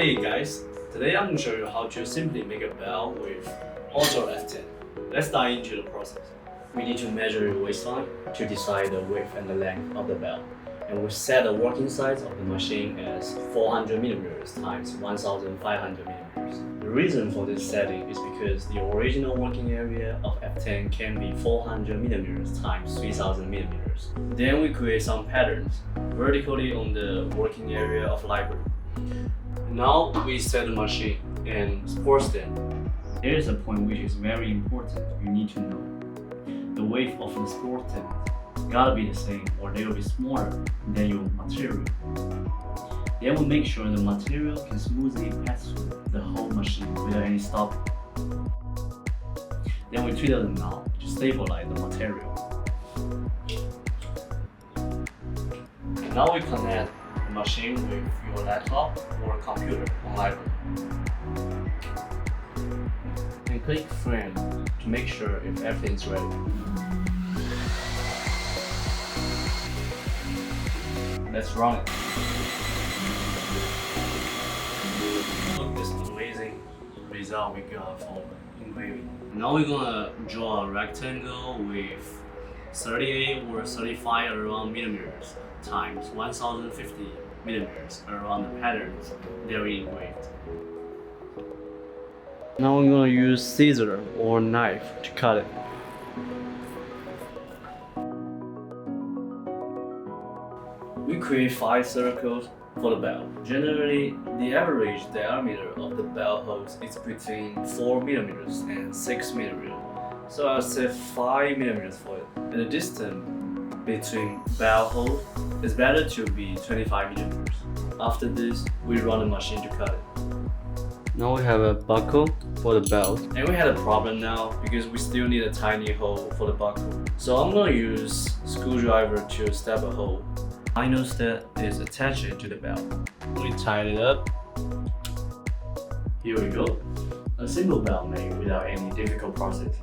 Hey guys, today I'm going to show you how to simply make a bell with ORTUR F10. Let's dive into the process. We need to measure your waistline to decide the width and the length of the bell. And we set the working size of the machine as 400mm times 1500mm. The reason for this setting is because the original working area of F10 can be 400mm times 3000mm. Then we create some patterns vertically on the working area of library. Now we set the machine and support stand. There is a point which is very important you need to know. The width of the support stand gotta be the same or they will be smaller than your material. Then we make sure the material can smoothly pass through the whole machine without any stopping. Then we twiddle the knob to stabilize the material. Now we connect the machine with your laptop or computer on library. And click frame to make sure if everything's ready. Let's run it. Look at this amazing result we got from engraving. Now we're gonna draw a rectangle with 38 or 35 around millimeters times 1050 millimeters around the patterns that we engraved. Now we're gonna use scissor or knife to cut it. We create 5 circles for the bell. Generally, the average diameter of the bell holes is between 4mm and 6mm. So I'll set 5mm for it. And the distance between bell holes is better to be 25mm. After this, we run the machine to cut it. Now we have a buckle for the belt. And we had a problem now because we still need a tiny hole for the buckle. So I'm gonna use screwdriver to stab a hole. Final step is attach it to the belt. We tie it up. Here we go. A simple belt made without any difficult process.